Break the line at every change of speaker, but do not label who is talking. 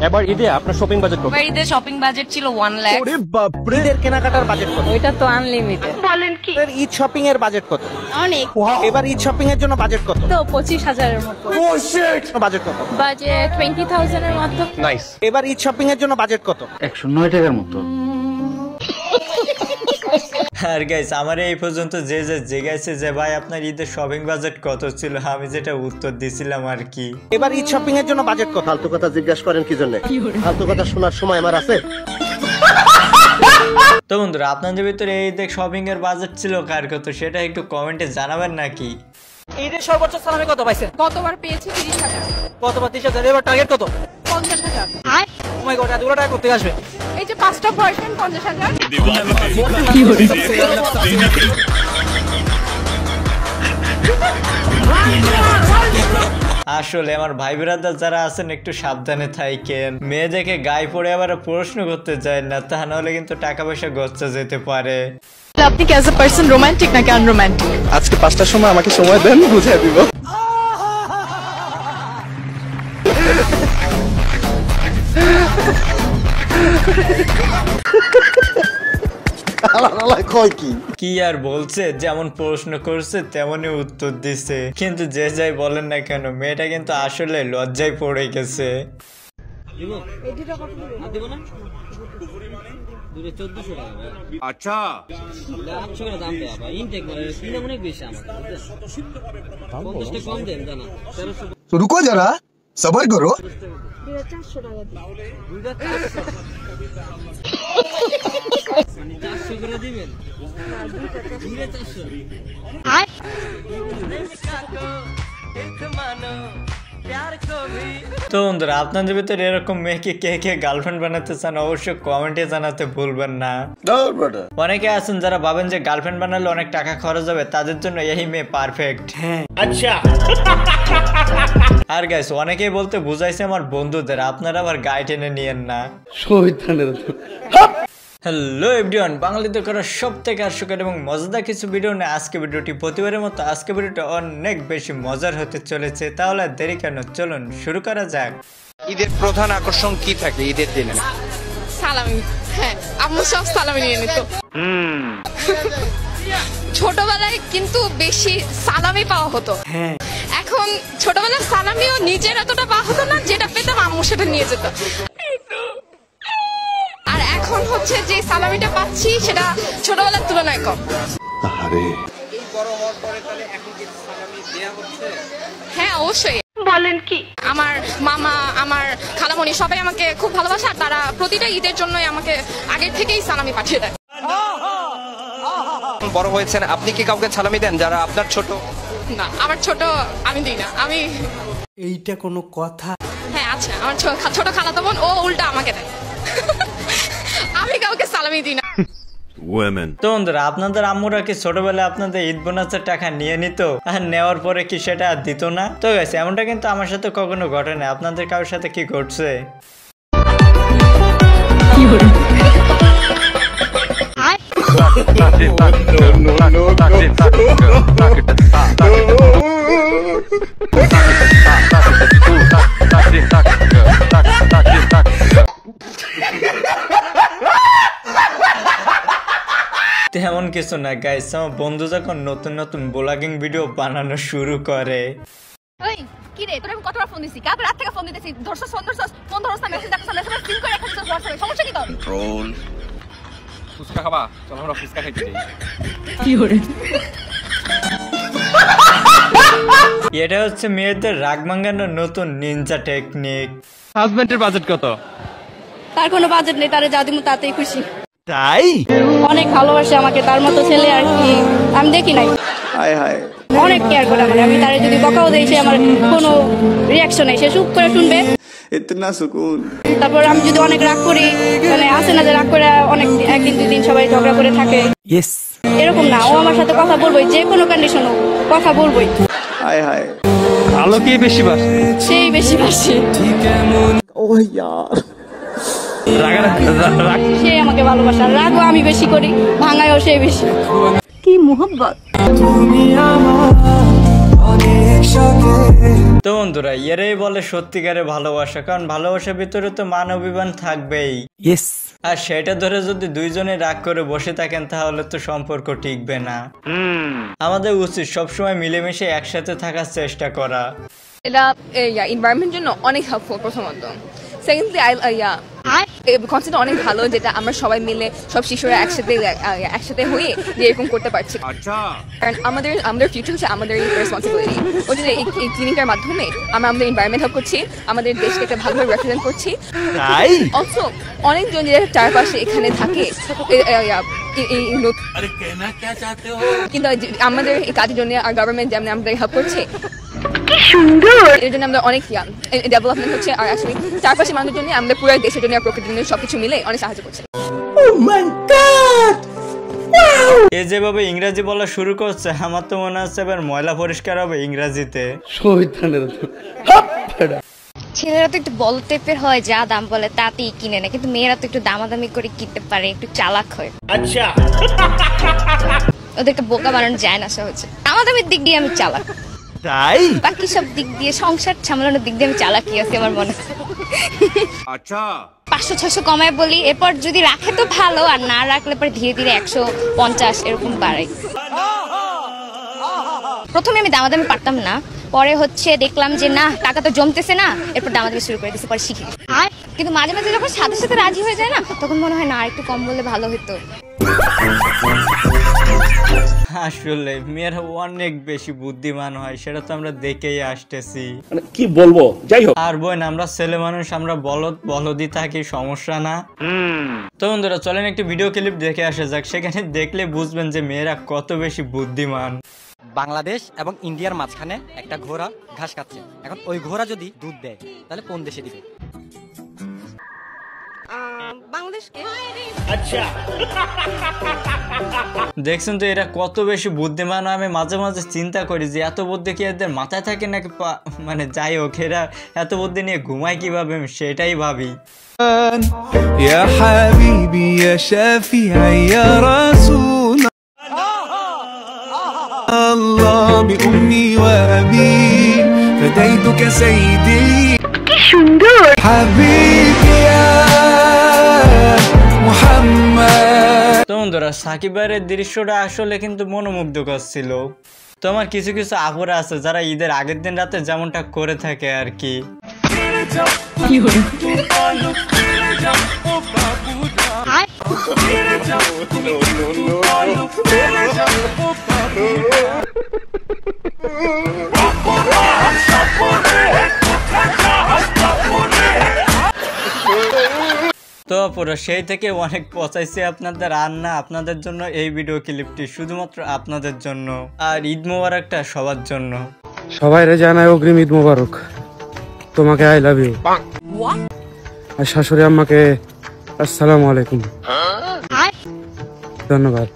এবার ঈদে আপনার শপিং বাজেট কত?
এবার ঈদের শপিং বাজেট ছিল 1 লাখ।
ওরে বাপ রে। ঈদের কেনাকাটার বাজেট কত?
ওইটা তো আনলিমিটেড।
বলেন কি?
এর ঈদ শপিং এর বাজেট কত?
অনেক।
এবার ঈদ শপিং এর জন্য বাজেট কত?
তো 25,000 এর মতো।
ও শিট। বাজেট কত?
বাজেট 20,000 এর মতো।
নাইস। এবার ঈদ শপিং এর জন্য বাজেট কত?
109 টাকার মতো।
আর গাইস আমার এই পর্যন্ত যে জিজ্ঞাসা যে ভাই আপনার ঈদের শপিং বাজেট কত ছিল, আমি যেটা উত্তর দিছিলাম আর কি।
এবার ঈদ শপিং এর জন্য বাজেট কত?
ফালতু কথা জিজ্ঞাসা করেন কি জন্য? ফালতু কথা শোনার সময় আমার আছে?
তো বন্ধুরা আপনাদের ভিতরে এই ঈদের শপিং এর বাজেট ছিল কার কত সেটা একটু কমেন্টে জানাবেন নাকি।
ঈদের সর্বোচ্চ সালামি কত পাইছেন?
গতবার পেয়েছি 30,000।
গতবার 30,000, এবার টার্গেট কত?
50,000।
ও মাই গড, এতগুলো টাকা করতে আসবে?
এই যে 5টা পার্সেন্ট 50,000।
আসলে আমার ভাই ব্রাদার যারা আছেন একটু সাবধানে থাকেন, মেয়ে দেখে গায়ে পড়ে আবার প্রশ্ন করতে যায় না, তা নাহলে কিন্তু টাকা পয়সা গচ্চা যেতে পারে।
আপনি কি অ্যাজ এ পারসন রোমান্টিক নাকি আনরোমান্টিক?
আজকে 5টার সময় আমাকে সময় দেন, বুঝিয়ে দিব।
কি আর বলছে, যেমন প্রশ্ন করছে তেমনই উত্তর দিছে, কিন্তু যে যাই বলেন না কেন মেয়েটা কিন্তু আসলে লজ্জায় পড়ে গেছে।
আচ্ছা
রুকো যারা, সবার করো।
তো বন্ধুরা আপনাদের ভিতরে এরকম মেয়েকে কে কে গার্লফ্রেন্ড বানাতে চান অবশ্যই কমেন্টে জানাতে ভুলবেন না। অনেকে আছেন যারা ভাবেন যে গার্লফ্রেন্ড বানালে অনেক টাকা খরচ হবে, তাদের জন্য এই মেয়ে পারফেক্ট।
আচ্ছা।
আর গাইস অনেকেই বলতে বুঝাইছে আমার বন্ধুদের, আপনারা আবার গায়ে টেনে নিয়েন না। হ্যালো এভরিওয়ান, বাঙালিতে করা সব থেকে হাস্যকর এবং মজাদার কিছু ভিডিও নিয়ে আজকে ভিডিওটি প্রতিবারের মতো আজকে ভিডিওটা অনেক বেশি মজার হতে চলেছে, তাহলে আর দেরি কেন, চলুন শুরু করা যাক।
ঈদের প্রধান আকর্ষণ কি থাকে ঈদের দিনে?
সালামি। হ্যাঁ, আম্মু সব সালামি নিয়ে নিত। ছোটবেলায় কিন্তু বেশি সালামি পাওয়া হতো। এখন ছোটবেলায় সালামিও নিজের এতটা পাওয়া হতো না, যেটা পেতাম আম্মু সেটা নিয়ে যেত। আর এখন হচ্ছে যে সালামিটা পাচ্ছি সেটা ছোটবেলার তুলনায় কম। হ্যাঁ অবশ্যই।
বলেন কি?
আমার মামা, আমার খালামণি সবাই আমাকে খুব ভালোবাসে, আর তারা প্রতিটা ঈদের জন্যই আমাকে আগের থেকেই সালামি পাঠিয়ে দেয়।
বড় হয়েছেন, আপনি কি কাউকে সালামি দেন যারা আপনার ছোট?
না, আমার ছোট আমি দিই না। আমি
এইটা কোনো কথা?
হ্যাঁ আচ্ছা, আমার ছোট খালাতো বোন ও উল্টা আমাকে দেয়। আমি কাউকে সালামি দিই না।
তো বন্ধুরা আপনাদের আম্মুরা কি ছোটবেলায় আপনাদের ঈদ বোনাসের টাকা নিয়ে নিত, আর নেওয়ার পরে কি সেটা আর দিত না? তো গেছে এমনটা কিন্তু আমার সাথে কখনো ঘটে না। আপনাদের কারোর সাথে কি ঘটছে? তেমন কিছু না গাইস, আমার বন্ধু যখন নতুন নতুন ব্লগিং ভিডিও বানানো শুরু করে।
ওই কি রে, তোর আমি কতবার ফোন দিছি, কালকে রাত থেকে ফোন দিতেছি, ধরছস ফোন ধরছস না, মেসেজ দেখছস, মেসেজ সিন করে রাখছিস WhatsApp-এ, সমস্যা কি তোর?
কন্ট্রোল। ফুচকা খাবা? চল আমরা ফুচকা খাইতে যাই।
এটা হচ্ছে মেয়েদের রাগ ভাঙানোর নতুন নিনজা টেকনিক।
হাজবেন্ডের বাজেট কত?
তার কোনো বাজেট নেই, তারে যা দিমু তাতেই খুশি।
তাই
অনেক ভালোবাসে আমাকে, তার মতো ছেলে আর কি আমি দেখি নাই।
হায় হায়,
অনেক কেয়ার করে আমাকে। আমি তারে যদি বকাও দেই, সে আমার কোনো রিয়াকশন নেই, সে চুপ করে শুনবে।
ইতনা সুকুন।
তারপর আমি যদি অনেক রাগ করি, মানে আসে না যে রাগ করে অনেক একদিন দুই দিন সবাই ঝগড়া করে থাকে, এরকম না, ও আমার সাথে কথা বলবোই, যে কোনো কন্ডিশন হোক কথা বলবোই।
হায় হায়,
ভালো কি বেশি বাসে?
সেই বেশি বাসে।
ও ইয়ার,
সে আমাকে ভালোবাসে, আর রাগও আমি বেশি করি, ভাঙায়ও সে বেশি। কি মোহব্বত।
তো বন্ধুরা এরাই বলে সত্যিকারের ভালোবাসা, কারণ ভালোবাসার ভিতরে তো মান অভিমান থাকবেই। আর সেটা ধরে যদি দুইজনে রাগ করে বসে থাকেন তাহলে তো সম্পর্ক টিকবে না। আমাদের উচিত সবসময় মিলেমিশে একসাথে থাকার চেষ্টা করা।
এটা এনভায়রনমেন্ট জন্য অনেক হেল্পফুল প্রথমত। সেকেন্ডলি কনসেপ্ট অনেক ভালো, যেটা আমরা সবাই মিলে সব শিশুরা একসাথে হয়ে যে এরকম করতে পারছি। কারণ আমাদের ফিউচার হচ্ছে আমাদের রেসপন্সিবিলিটি। ওই জন্য এই ক্লিনিকের মাধ্যমে আমরা আমাদের এনভায়রনমেন্ট হেল্প করছি, আমাদের দেশকে একটা ভালোভাবে রিপ্রেজেন্ট করছি। অলসো অনেকজন যে চারপাশে এখানে থাকে কিন্তু আমাদের এই কাজের জন্য গভর্নমেন্ট যেমন আমাদের হেল্প করছে, এর জন্য আমরা অনেক ডেভেলপমেন্ট হচ্ছে। আর আসলে চারপাশে মানুষের জন্য আমাদের পুরো দেশের জন্য প্রকৃতির জন্য সবকিছু মিলে অনেক সাহায্য করছে।
এই যেভাবে ইংরেজি বলা শুরু করছে, আমার তো মনে হচ্ছে এবার ময়লা পরিষ্কার হবে ইংরেজিতে।
ছেলেরা তো একটু বল টাইপের হয়, যা দাম বলে তাতেই কিনে নেয়, কিন্তু মেয়েরা তো একটু দামাদামি করে কিনতে পারে, একটু চালাক হয়। আচ্ছা, ওদেরকে বোকা বানানো যায় না সহজে। দামাদামির দিক দিয়ে আমি চালাক,
তাই
বাকি সব দিক দিয়ে সংসার সামলানোর দিক দিয়ে আমি চালাকি আছি আমার মনে হয়।
আচ্ছা
500-600 কমায় বলি, এরপর যদি রাখে তো ভালো, আর না রাখলে পরে ধীরে ধীরে 150 এরকম বাড়াই। প্রথমে আমি দামাদামি পারতাম না, পরে হচ্ছে দেখলাম যে না টাকা তো জমতেছে না, এরপর দামাদামি শুরু করে দিয়েছি, পরে শিখি। কিন্তু মাঝে মাঝে যখন সাথে সাথে রাজি হয়ে যায় না, তখন মনে হয় না আর একটু কম বললে ভালো হতো।
আসলে মেয়েরা অনেক বেশি বুদ্ধিমান হয়, সেটা তো আমরা দেখেই আসতেছি।
কি বলবো, যাই হোক।
আর বোন, আমরা ছেলে মানুষ, আমরা বলদই থাকি, সমস্যা না। তো বন্ধুরা চলেন একটি ভিডিও ক্লিপ দেখে আসা যাক, সেখানে দেখলে বুঝবেন যে মেয়েরা কত বেশি বুদ্ধিমান।
বাংলাদেশ এবং ইন্ডিয়ার মাঝখানে একটা ঘোড়া ঘাস খাচ্ছে। এখন ওই ঘোড়া যদি দুধ দেয় তাহলে কোন দেশে দিবে?
বাংলাদেশকে।
দেখছেন তো এরা কত বেশি বুদ্ধিমান। আমি মাঝে মাঝে চিন্তা করি যে এত বুদ্ধি কি এদের মাথায় থাকে নাকি, মানে যাই হোক এরা এত বুদ্ধি নিয়ে ঘুমায় কিভাবে, আমি সেটাই ভাবি।
يا حبيبي يا شافعي يا رسول الله بأمي وأبي فديتك سيدي حبيبي يا محمد।
তো বন্ধুরা সাকিব ভাইয়ের দৃশ্যটা আসলে কিন্তু মনোমুগ্ধকর ছিল। তো আমার কিছু কিছু আপুরা আছে যারা ঈদের আগের দিন রাতে যেমনটা করে থাকে আর কি। তো পুরো সেই থেকে অনেক পচাইছি আপনাদের, আর না আপনাদের জন্য এই ভিডিও ক্লিপটি শুধুমাত্র আপনাদের জন্য। আর ঈদ মোবারকটা সবার জন্য।
সবাইরে জানাই অগ্রিম ঈদ মোবারক। তোমাকে আই লাভ ইউ, আর শাশুড়ি আম্মাকে আসসালামু আলাইকুম। ধন্যবাদ।